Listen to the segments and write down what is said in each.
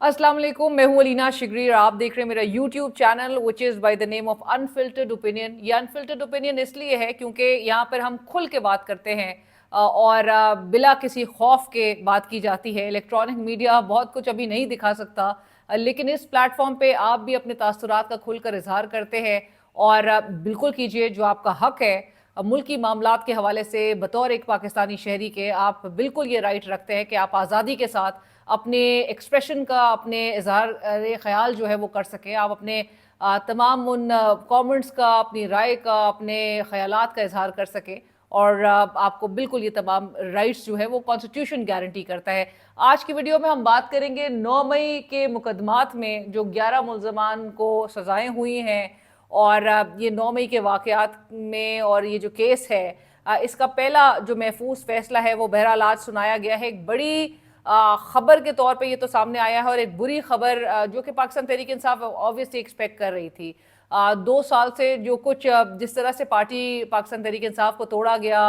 अस्सलाम वालेकुम, मैं हूं अलीना शिगरी और आप देख रहे हैं मेरा YouTube channel which is by the name of unfiltered opinion. ये अनफिल्टर्ड ओपिनियन इसलिए है क्योंकि यहाँ पर हम खुल के बात करते हैं और बिला किसी खौफ के बात की जाती है। इलेक्ट्रॉनिक मीडिया बहुत कुछ अभी नहीं दिखा सकता, लेकिन इस प्लेटफॉर्म पे आप भी अपने तासुरात का खुलकर इजहार करते हैं और बिल्कुल कीजिए जो आपका हक है। मुल्की मामलात के हवाले से बतौर एक पाकिस्तानी शहरी के आप बिल्कुल ये राइट रखते हैं कि आप आज़ादी के साथ अपने एक्सप्रेशन का, अपने इजहार ख्याल जो है वो कर सकें। आप अपने तमाम उन कमेंट्स का, अपनी राय का, अपने ख्यालात का इजहार कर सकें और आपको बिल्कुल ये तमाम राइट्स जो है वो कॉन्स्टिट्यूशन गारंटी करता है। आज की वीडियो में हम बात करेंगे 9 मई के मुकदमात में जो 11 मुल्ज़मान को सज़ाएं हुई हैं और ये 9 मई के वाक़यात में और ये जो केस है इसका पहला जो महफूज फैसला है वो बहरहाल आज सुनाया गया है। एक बड़ी खबर के तौर पे ये तो सामने आया है और एक बुरी खबर जो कि पाकिस्तान तहरीक इंसाफ ऑब्वियसली एक्सपेक्ट कर रही थी। 2 साल से जो कुछ जिस तरह से पार्टी पाकिस्तान तहरीक इंसाफ को तोड़ा गया,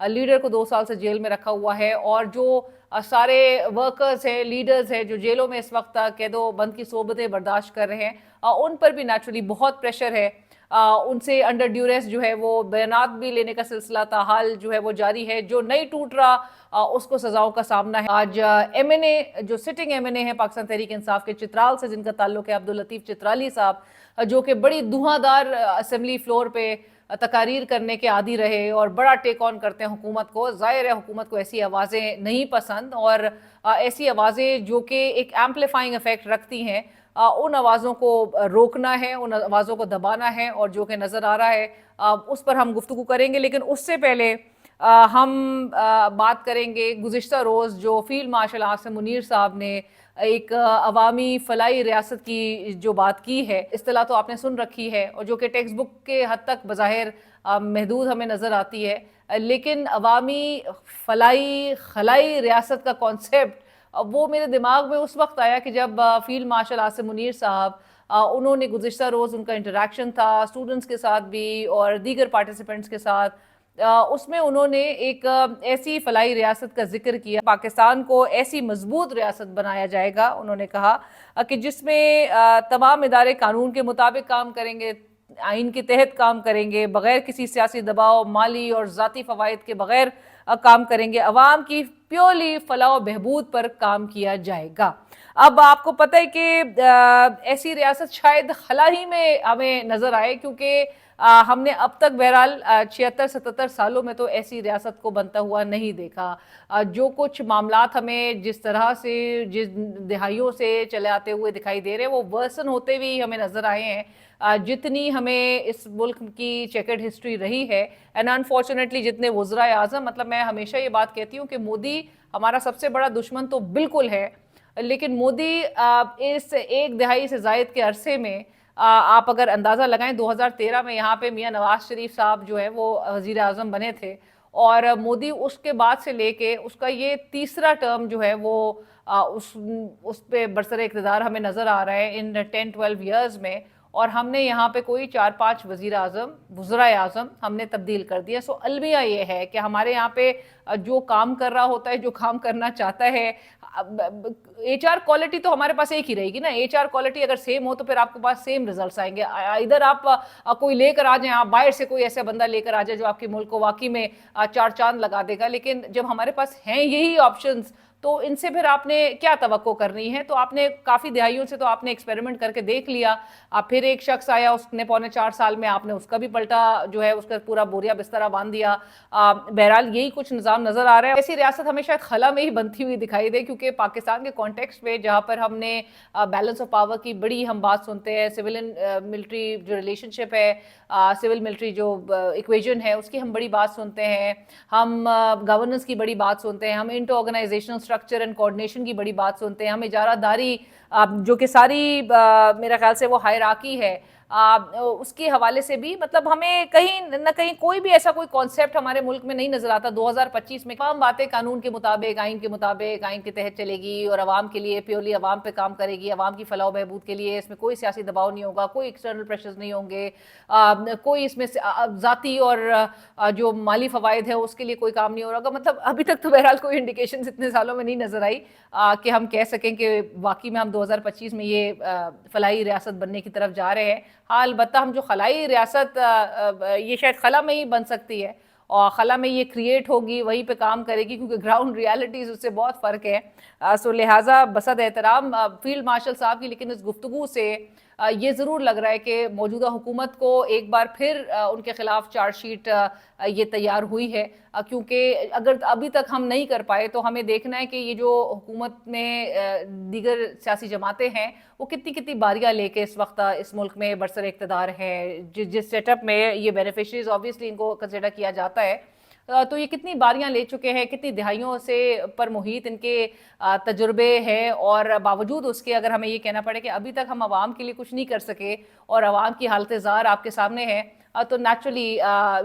लीडर को 2 साल से जेल में रखा हुआ है और जो सारे वर्कर्स हैं, लीडर्स हैं जो जेलों में इस वक्त कैदो बंद की सोबतें बर्दाश्त कर रहे हैं, उन पर भी नेचुरली बहुत प्रेशर है। उनसे अंडर ड्यूरेस जो है वो बयानात भी लेने का सिलसिला ताहाल जो है वो जारी है। जो नहीं टूट रहा उसको सजाओं का सामना है। आज एमएनए जो सिटिंग एमएनए है पाकिस्तान तहरीक इंसाफ के चित्राल से, जिनका ताल्लुक है अब्दुल लतीफ़ चित्राली साहब, जो कि बड़ी धुआंधार असेंबली फ्लोर पे तकारीर करने के आदी रहे और बड़ा टेक ऑन करते हैं हुकूमत को। ज़ाहिर है हुकूमत को ऐसी आवाज़ें नहीं पसंद और ऐसी आवाज़ें जो कि एक एम्पलीफाइंग इफेक्ट रखती हैं, उन आवाज़ों को रोकना है, उन आवाज़ों को दबाना है और जो कि नज़र आ रहा है उस पर हम गुफ्तगू करेंगे। लेकिन उससे पहले हम बात करेंगे गुज़िश्ता रोज़ जो फील्ड मार्शल आसिम मुनीर साहब ने एक अवामी फलाई रियासत की जो बात की है, इस्तिलाह तो आपने सुन रखी है और जो कि टेक्स्ट बुक के हद तक बज़ाहिर महदूद हमें नज़र आती है, लेकिन अवामी फलाई खलाई रियासत का कॉन्सेप्ट वो मेरे दिमाग में उस वक्त आया कि जब फील्ड मार्शल आसिम मुनीर साहब उन्होंने गुज़िश्ता रोज़ उनका इंटरेक्शन था स्टूडेंट्स के साथ भी और दीगर पार्टिसिपेंट्स के साथ, उसमें उन्होंने एक ऐसी फलाई रियासत का जिक्र किया, पाकिस्तान को ऐसी मजबूत रियासत बनाया जाएगा उन्होंने कहा कि जिसमें तमाम इदारे कानून के मुताबिक काम करेंगे, आइन के तहत काम करेंगे, बग़ैर किसी सियासी दबाव, माली और ज़ाती फ़वाइद के बग़ैर काम करेंगे, अवाम की प्योरली फलाह बहबूद पर काम किया जाएगा। अब आपको पता है कि ऐसी रियासत शायद खला ही में हमें नज़र आए क्योंकि हमने अब तक बहरहाल 76-77 सालों में तो ऐसी रियासत को बनता हुआ नहीं देखा। जो कुछ मामलात हमें जिस तरह से जिस दहाइयों से चले आते हुए दिखाई दे रहे हैं वो वर्सन होते हुए हमें नज़र आए हैं। जितनी हमें इस मुल्क की चेकर्ड हिस्ट्री रही है एंड अनफॉर्चुनेटली जितने वज़राए आज़म, मतलब मैं हमेशा ये बात कहती हूँ कि मोदी हमारा सबसे बड़ा दुश्मन तो बिल्कुल है, लेकिन मोदी इस एक दहाई से ज़ायद के अरसे में आप अगर अंदाज़ा लगाएं 2013 में यहाँ पे मियाँ नवाज शरीफ साहब जो है वो वज़ीर आज़म बने थे और मोदी उसके बाद से लेके उसका ये तीसरा टर्म जो है वो उस पे बरसर इक़्तिदार हमें नज़र आ रहा है इन 10-12 ईयर्स में। और हमने यहाँ पे कोई 4-5 वज़ीर आज़म, वज़राए आज़म हमने तब्दील कर दिया। सो अलमिया ये है कि हमारे यहाँ पे जो काम कर रहा होता है, जो काम करना चाहता है, HR क्वालिटी तो हमारे पास एक ही रहेगी ना। HR क्वालिटी अगर सेम हो तो फिर आपके पास सेम रिजल्ट्स आएंगे। इधर आप कोई लेकर आ जाए, आप बाहर से कोई ऐसा बंदा लेकर आ जाए जो आपके मुल्क को वाकई में 4 चांद लगा देगा, लेकिन जब हमारे पास हैं यही ऑप्शंस तो इनसे फिर आपने क्या तवक्को करनी है। तो आपने काफ़ी दहाइयों से तो आपने एक्सपेरिमेंट करके देख लिया। आप फिर एक शख्स आया, उसने 4.25 साल में आपने उसका भी पलटा जो है उसका पूरा बोरिया बिस्तरा बांध दिया। बहरहाल यही कुछ निज़ाम नज़र आ रहा है। ऐसी रियासत हमें शायद खला में ही बनती हुई दिखाई दे क्योंकि पाकिस्तान के कॉन्टेक्स्ट में जहाँ पर हमने बैलेंस ऑफ पावर की बड़ी हम बात सुनते हैं, सिविल मिलिट्री जो रिलेशनशिप है, सिविल मिलिट्री जो इक्वेजन है उसकी हम बड़ी बात सुनते हैं, हम गवर्नेंस की बड़ी बात सुनते हैं, हम inter organisational structure and coordination की बड़ी बात सुनते हैं, हम इजारादारी जो कि सारी मेरा ख्याल से वो हायरार्की है उसके हवाले से भी मतलब हमें कहीं न कहीं कोई भी ऐसा कोई कॉन्सेप्ट हमारे मुल्क में नहीं नजर आता। 2025 में तमाम बातें कानून के मुताबिक, आइन के मुताबिक, आइन के तहत चलेगी और आवाम के लिए, प्योरली आवाम पे काम करेगी, आवाम की फलाह बहबूद के लिए। इसमें कोई सियासी दबाव नहीं होगा, कोई एक्सटर्नल प्रेशर्स नहीं होंगे, कोई इसमें ज़ाती और जो माली फ़वाइद है उसके लिए कोई काम नहीं हो रहा। मतलब अभी तक तो बहरहाल कोई इंडिकेशन इतने सालों में नहीं नजर आई कि हम कह सकें कि वाकई में हम 2025 में ये फलाही रियासत बनने की तरफ जा रहे हैं। हाँ, अलबत्ता हम जो खलाई रियासत ये शायद खला में ही बन सकती है और खला में ये क्रिएट होगी, वहीं पे काम करेगी, क्योंकि ग्राउंड रियलिटीज़ उससे बहुत फ़र्क है। सो लिहाजा बसद एहतराम फील्ड मार्शल साहब की, लेकिन इस गुफ्तगू से ये ज़रूर लग रहा है कि मौजूदा हुकूमत को एक बार फिर उनके खिलाफ चार्जशीट ये तैयार हुई है, क्योंकि अगर अभी तक हम नहीं कर पाए तो हमें देखना है कि ये जो हुकूमत में दीगर सियासी जमातें हैं वो कितनी कितनी बारियां लेके इस वक्त इस मुल्क में बरसर इक़्तिदार हैं। जिस सेटअप में ये बेनिफिशरीज ऑब्वियसली इनको कंसिडर किया जाता है, तो ये कितनी बारियां ले चुके हैं, कितनी दिहाइयों से पर मुहित इनके तजुर्बे हैं, और बावजूद उसके अगर हमें ये कहना पड़े कि अभी तक हम आवाम के लिए कुछ नहीं कर सके और आवाम की हालत ज़ार आपके सामने है, तो नेचुरली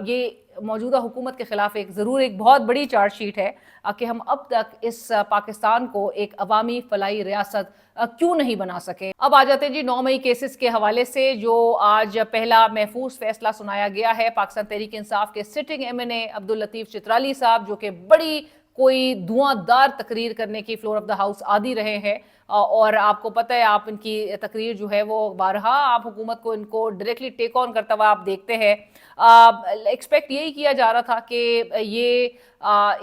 ये मौजूदा हुकूमत के खिलाफ ज़रूर एक बहुत बड़ी चार्जशीट है कि हम अब तक इस पाकिस्तान को एक अवामी फलाई रियासत क्यों नहीं बना सके। अब आ जाते हैं जी 9 मई केसेस के हवाले से, जो आज पहला महफूज फैसला सुनाया गया है पाकिस्तान तहरीक इंसाफ के सिटिंग MNA अब्दुल लतीफ चित्राली साहब, जो कि बड़ी कोई धुआंधार तकरीर करने की फ्लोर ऑफ द हाउस आदी रहे हैं। और आपको पता है, आप इनकी तकरीर जो है वो बारहा आप हुकूमत को इनको डायरेक्टली टेक ऑन करता हुआ आप देखते हैं। एक्सपेक्ट यही किया जा रहा था कि ये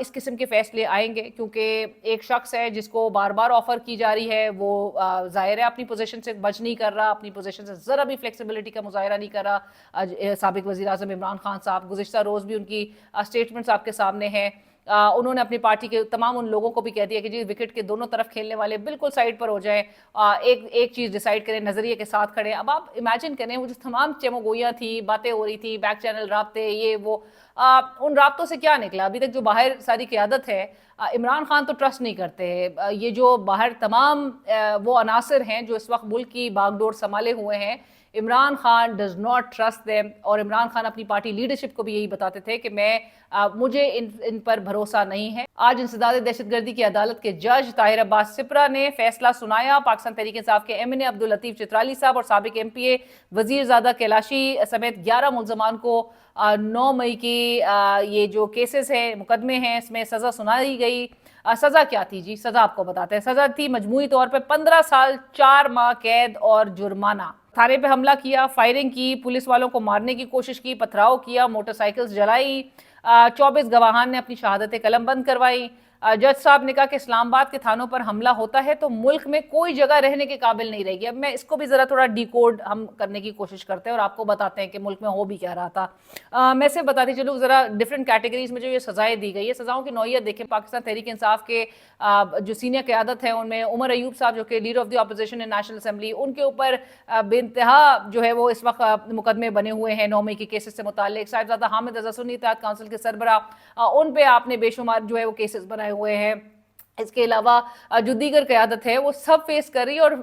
इस किस्म के फैसले आएंगे, क्योंकि एक शख्स है जिसको बार बार ऑफर की जा रही है, वो ज़ाहिर है अपनी पोजीशन से बच नहीं कर रहा, अपनी पोजीशन से ज़रा भी फ्लेक्सिबिलिटी का मुजाहरा नहीं कर रहा। साबिक वज़ीर आज़म इमरान खान साहब गुज़िश्ता रोज़ भी उनकी स्टेटमेंट्स आपके सामने हैं। उन्होंने अपनी पार्टी के तमाम उन लोगों को भी कह दिया कि जी विकेट के दोनों तरफ खेलने वाले बिल्कुल साइड पर हो जाएं, एक चीज़ डिसाइड करें, नज़रिए के साथ खड़े। अब आप इमेजिन करें वो जो तमाम चमगोइयाँ थी, बातें हो रही थी, बैक चैनल राब्ते, ये वो, उन राब्तों से क्या निकला? अभी तक जो बाहर सारी क़यादत है, इमरान खान तो ट्रस्ट नहीं करते। ये जो बाहर तमाम वो अनासर हैं जो इस वक्त मुल्क की बागडोर संभाले हुए हैं, Imran Khan does not trust them. और इमरान खान अपनी पार्टी लीडरशिप को भी यही बताते थे कि मुझे इन पर भरोसा नहीं है। आज इंसदाद दहशतगर्दी की अदालत के जज ताहिर अब्बास सिपरा ने फैसला सुनाया। पाकिस्तान तहरीक इंसाफ के MNA अब्दुल लतीफ चित्राली साहब और साबिक MPA वजीरजादा कैलाशी समेत 11 मुल्जमान को 9 मई की ये जो केसेस हैं, मुकदमे हैं, इसमें सज़ा सुनाई गई। सज़ा क्या थी जी? सज़ा आपको बताते हैं। सज़ा थी मजमूई तौर पर 15 साल 4 माह कैद और जुर्माना। थाने पे हमला किया, फायरिंग की, पुलिस वालों को मारने की कोशिश की, पथराव किया, मोटरसाइकिल्स जलाई, 24 गवाहान ने अपनी शहादतें कलम बंद करवाई। जज साहब ने कहा कि इस्लामाबाद के थानों पर हमला होता है तो मुल्क में कोई जगह रहने के काबिल नहीं रहेगी। अब मैं इसको भी ज़रा थोड़ा डिकोड हम करने की कोशिश करते हैं और आपको बताते हैं कि मुल्क में हो भी क्या रहा था। मैं सिर्फ बताती चलूँ ज़रा डिफरेंट कैटेगरीज में जो ये सज़ाएं दी गई है, सज़ाओं की नौइयत देखें। पाकिस्तान तहरीक इंसाफ के जो सीनियर क़यादत है उनमें उमर अयूब साहब, जो कि leader of the opposition in national assembly, उनके ऊपर बेइंतहा जो है वो इस वक्त मुकदमे बने हुए हैं 9 मई के केसेस से मुताल्लिक। साहिबजादा हामिद रज़ा सुन्नी इत्तेहाद काउंसिल के सरबराह, उन पे आपने बेशुमार जो है वो केसेस बनाए हुए हैं। इसके अलावा जो दीगर क़यादत है वो सब फेस कर रही है। और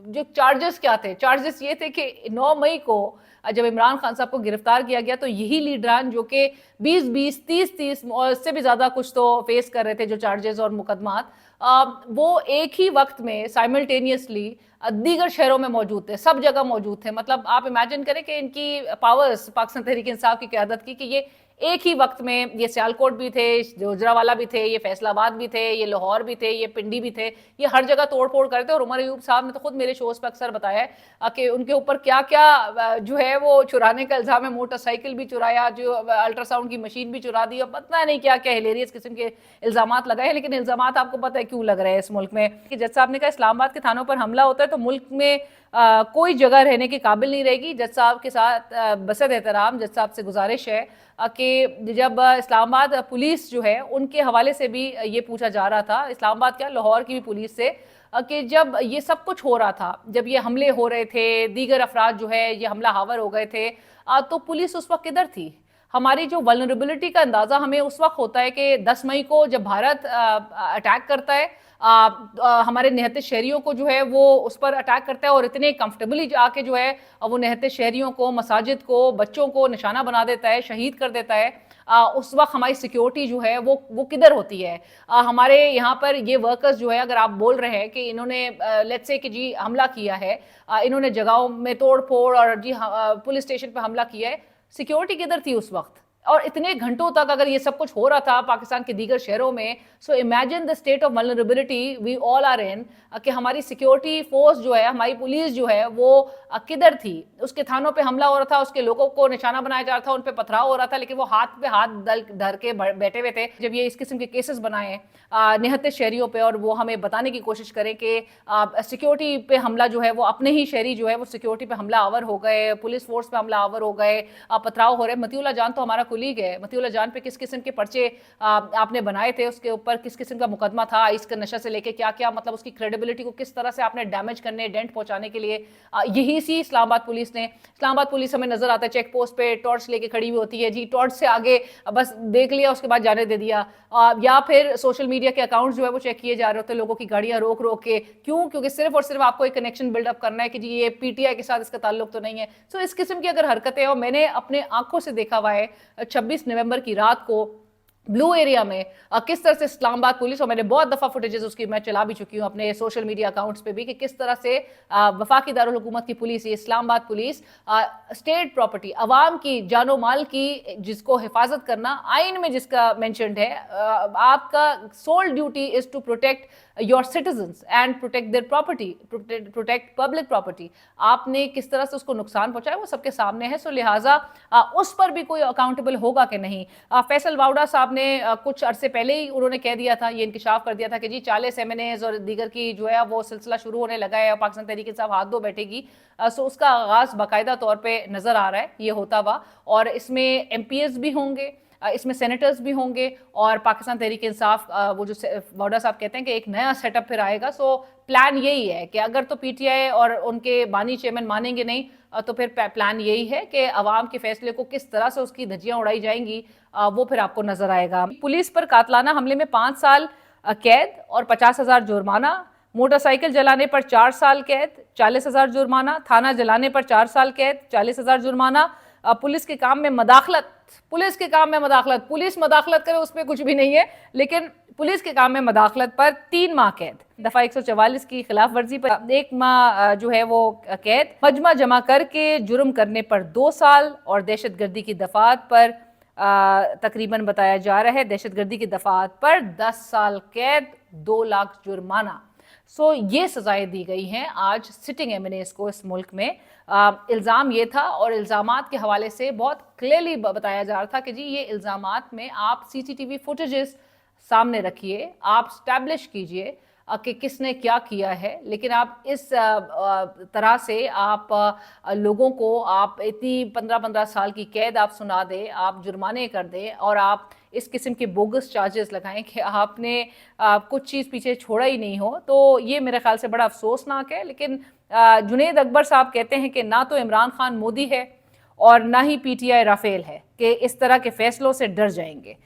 जो चार्जेस क्या थे? चार्जेस ये थे कि 9 मई को जब इमरान खान साहब को गिरफ्तार किया गया तो यही लीडरान जो कि 20-20, 30-30 और इससे भी ज़्यादा कुछ तो फेस कर रहे थे जो चार्जेस और मुकदमात, वो एक ही वक्त में साइमल्टेनियसली दीगर शहरों में मौजूद थे, सब जगह मौजूद थे। मतलब आप इमेजिन करें कि इनकी पावर्स पाकिस्तान तहरीक इंसाफ की क़यादत की कि ये एक ही वक्त में ये सियालकोट भी थे, गुजरांवाला भी थे, ये फैसलाबाद भी थे, ये लाहौर भी थे, ये पिंडी भी थे, ये हर जगह तोड़ फोड़ करते। और उमर अयूब साहब ने तो खुद मेरे शोज पर अक्सर बताया है कि उनके ऊपर क्या क्या जो है वो चुराने का इल्ज़ाम है। मोटरसाइकिल भी चुराया, जो अल्ट्रासाउंड की मशीन भी चुरा दी, और पता नहीं क्या क्या हिलेरियस किस्म के इल्ज़ाम लगाए। लेकिन इल्ज़ाम आपको पता है क्यों लग रहे हैं इस मुल्क में कि जज साहब ने कहा इस्लामाबाद के थानों पर हमला होता है तो मुल्क में कोई जगह रहने के काबिल नहीं रहेगी। जज साहब के साथ बसद एहतराम जज साहब से गुजारिश है कि जब इस्लामाबाद पुलिस जो है उनके हवाले से भी ये पूछा जा रहा था, इस्लामाबाद क्या लाहौर की भी पुलिस से, कि जब ये सब कुछ हो रहा था, जब ये हमले हो रहे थे, दीगर अफराद जो है ये हमला हावर हो गए थे, तो पुलिस उस वक्त किधर थी? हमारी जो वल्नरेबिलिटी का अंदाज़ा हमें उस वक्त होता है कि 10 मई को जब भारत अटैक करता है हमारे निहत्थे शहरियों को जो है वो उस पर अटैक करता है और इतने कंफर्टेबली आके जो है वो निहत्थे शहरियों को, मसाजिद को, बच्चों को निशाना बना देता है, शहीद कर देता है, उस वक्त हमारी सिक्योरिटी जो है वो किधर होती है? हमारे यहाँ पर ये वर्कर्स जो है, अगर आप बोल रहे हैं कि इन्होंने लेट्स से कि जी हमला किया है, इन्होंने जगहों में तोड़ फोड़ और जी पुलिस स्टेशन पर हमला किया है, सिक्योरिटी किधर थी उस वक्त? और इतने घंटों तक अगर ये सब कुछ हो रहा था पाकिस्तान के दीगर शहरों में, so imagine the state of vulnerability we all are in, कि हमारी सिक्योरिटी फोर्स जो है, हमारी पुलिस जो है वो किधर थी? उसके थानों पे हमला हो रहा था, उसके लोगों को निशाना बनाया जा रहा था, उन पे पथराव हो रहा था, लेकिन वो हाथ पे हाथ धर के बैठे हुए थे। जब ये इस किस्म के केसेस बनाए निहत्थे शहरियों पे और वो हमें बताने की कोशिश करें कि सिक्योरिटी पे हमला जो है वो अपने ही शहरी जो है वो सिक्योरिटी पे हमला आवर हो गए, पुलिस फोर्स पे हमला आवर हो गए, पथराव हो रहे। मतीउल्लाह जान तो हमारा कुलीग है, मतीउल्लाह जान पे किस किस्म के पर्चे आपने बनाए थे, उसके ऊपर किस किस्म का मुकदमा था, इसका नशा से लेके क्या क्या, मतलब उसकी क्रेडिबिलिटी को किस तरह से आपने डैमेज करने, डेंट पहुंचाने के लिए यही सी इस्लामाबाद पुलिस ने। इस्लामाबाद पुलिस हमें नजर आता है चेक पोस्ट पे टॉर्च लेके खड़ी हुई होती है जी, टॉर्च से आगे बस देख लिया, उसके बाद जाने दे दिया। या फिर सोशल मीडिया के अकाउंट्स जो है वो चेक किए जा रहे होते हैं, लोगों की गाड़ियां रोक रोक के। क्यों? क्योंकि सिर्फ और सिर्फ आपको एक कनेक्शन बिल्डअप करना है कि जी ये पीटीआई के साथ इसका ताल्लुक तो नहीं है। सो इस किस्म की अगर हरकतें, और मैंने अपने आंखों से देखा हुआ है 26 नवंबर की रात को ब्लू एरिया में किस तरह से इस्लामाबाद पुलिस, और मैंने बहुत दफा फुटेजेस उसकी मैं चला भी चुकी हूं अपने सोशल मीडिया अकाउंट्स पे भी, कि किस तरह से वफाकी दारुल हुकूमत की पुलिस, ये इस्लामाबाद पुलिस, स्टेट प्रॉपर्टी, अवाम की जानो माल की जिसको हिफाजत करना आइन में जिसका मेंशन्ड है, आपका sole duty is to protect your citizens and protect their property, protect public property. आपने किस तरह से उसको नुकसान पहुंचाया वो सबके सामने है। सो लिहाजा उस पर भी कोई अकाउंटेबल होगा कि नहीं? फैसल वाउडा साहब ने कुछ अरसे पहले ही उन्होंने कह दिया था, ये इंकिशाफ कर दिया था कि जी 40 MNAs और दीगर की जो है वो सिलसिला शुरू होने लगा है, पाकिस्तान तहरीक इंसाफ हाथ धो बैठेगी। सो उसका आगाज बाकायदा तौर पे नजर आ रहा है ये होता हुआ, और इसमें MPs भी होंगे, इसमें सेनेटर्स भी होंगे, और पाकिस्तान तहरीक इंसाफ वो जो वाउडा साहब कहते हैं कि एक नया सेटअप फिर आएगा। सो प्लान यही है कि अगर तो PTI और उनके बानी चेयरमैन मानेंगे नहीं, तो फिर प्लान यही है कि अवाम के फैसले को किस तरह से उसकी धज्जियां उड़ाई जाएंगी, वो फिर आपको नजर आएगा। पुलिस पर कातलाना हमले में 5 साल कैद और 50,000 जुर्माना, मोटरसाइकिल जलाने पर 4 साल कैद, 40,000 जुर्माना, थाना जलाने पर 4 साल कैद, 40,000 जुर्माना, पुलिस के काम में मदाखलत, पुलिस के काम में मदाखलत, पुलिस मदाखलत करे उस पर कुछ भी नहीं है, लेकिन पुलिस के काम में मदाखलत पर 3 माह कैद, दफा 144 की खिलाफ वर्जी पर 1 माह जो है वो कैद, मजमा जमा करके जुर्म करने पर 2 साल, और दहशतगर्दी की दफात पर तकरीबन बताया जा रहा है दहशतगर्दी की दफात पर 10 साल कैद, 2 लाख जुर्माना। सो ये सजाएं दी गई हैं आज सिटिंग MNAs को इस मुल्क में। इल्ज़ाम ये था, और इल्ज़ामात के हवाले से बहुत क्लियरली बताया जा रहा था कि जी ये इल्ज़ामात में आप CCTV फुटेजेस सामने रखिए, आप स्टैब्लिश कीजिए कि किसने क्या किया है, लेकिन आप इस तरह से आप लोगों को आप इतनी 15-15 साल की कैद आप सुना दें, आप जुर्माने कर दें, और आप इस किस्म के बोगस चार्जेस लगाएं कि आपने कुछ चीज़ पीछे छोड़ा ही नहीं हो, तो ये मेरे ख्याल से बड़ा अफसोसनाक है। लेकिन जुनैद अकबर साहब कहते हैं कि ना तो इमरान खान मोदी है और ना ही PTI राफेल है कि इस तरह के फैसलों से डर जाएंगे।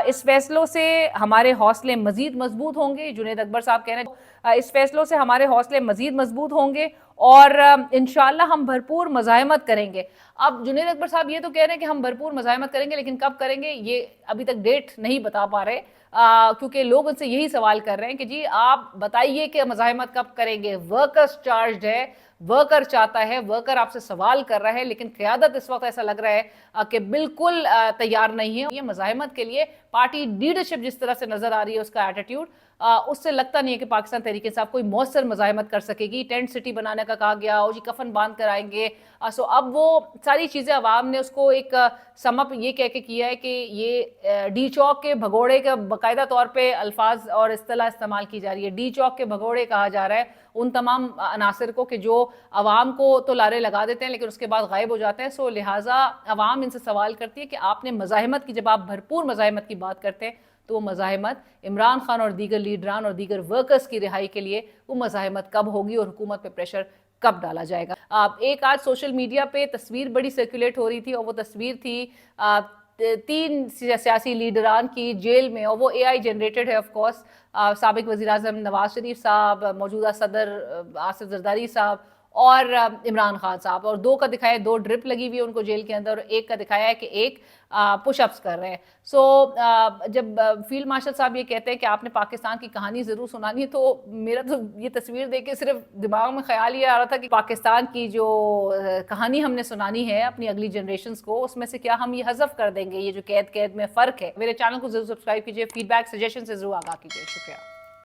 इस फैसलों से हमारे हौसले मजीद मजबूत होंगे, जुनैद अकबर साहब कह रहे हैं इस फैसलों से हमारे हौसले मजीद मजबूत होंगे, और इंशाल्लाह हम भरपूर मज़ाहमत करेंगे। अब जुनैद अकबर साहब ये तो कह रहे हैं कि हम भरपूर मज़ाहमत करेंगे, लेकिन कब करेंगे ये अभी तक डेट नहीं बता पा रहे, क्योंकि लोग उनसे यही सवाल कर रहे हैं कि जी आप बताइए कि मज़ाहमत कब करेंगे। वर्कर्स चार्ज है, वर्कर चाहता है, वर्कर आपसे सवाल कर रहा है, लेकिन क़यादत इस वक्त ऐसा लग रहा है कि बिल्कुल तैयार नहीं है ये मज़ाहमत के लिए। पार्टी लीडरशिप जिस तरह से नजर आ रही है, उसका एटीट्यूड, उससे लगता नहीं है कि पाकिस्तान तहरीक इंसाफ कोई मौसर मज़ाहमत कर सकेगी। टेंट सिटी बनाने का कहा गया, और जी कफन बांध कर आएंगे। सो अब वो सारी चीज़ें अवाम ने उसको एक समअप ये कह के किया है कि ये डी चौक के भगोड़े का बाकायदा तौर पे अल्फाज और इस्तेलाह इस्तेमाल की जा रही है। डी चौक के भगोड़े कहा जा रहा है उन तमाम अनासर को कि जो अवाम को तो लारे लगा देते हैं लेकिन उसके बाद गायब हो जाते हैं। सो लिहाजा अवाम इनसे सवाल करती है कि आपने मज़ाहमत की, जब आप भरपूर मज़ाहमत की बात करते हैं तो वो मज़ाहमत इमरान खान और दीगर लीडरान और दीगर वर्कर्स की रिहाई के लिए वो मज़ाहमत कब होगी और हुकूमत पे प्रेशर कब डाला जाएगा। एक आज सोशल मीडिया पे तस्वीर बड़ी सर्कुलेट हो रही थी, और वो तस्वीर थी 3 सियासी लीडरान की जेल में, और वो AI जनरेटेड है ऑफ कोर्स। साबिक वज़ीर आज़म नवाज शरीफ साहब, मौजूदा सदर आसिफ जरदारी साहब और इमरान खान साहब, और 2 का दिखाया है 2 ड्रिप लगी हुई है उनको जेल के अंदर, और 1 का दिखाया है कि 1 पुशअप्स कर रहे हैं। सो जब फील्ड मार्शल साहब ये कहते हैं कि आपने पाकिस्तान की कहानी ज़रूर सुनानी है, तो मेरा तो ये तस्वीर देख के सिर्फ दिमाग में ख्याल ये आ रहा था कि पाकिस्तान की जो कहानी हमने सुनानी है अपनी अगली जनरेशन्स को, उसमें से क्या हम ये हज़फ कर देंगे, ये जो कैद कैद में फ़र्क है। मेरे चैनल को ज़रूर सब्सक्राइब कीजिए, फीडबैक सजेशन से ज़रूर आगाह कीजिए। शुक्रिया।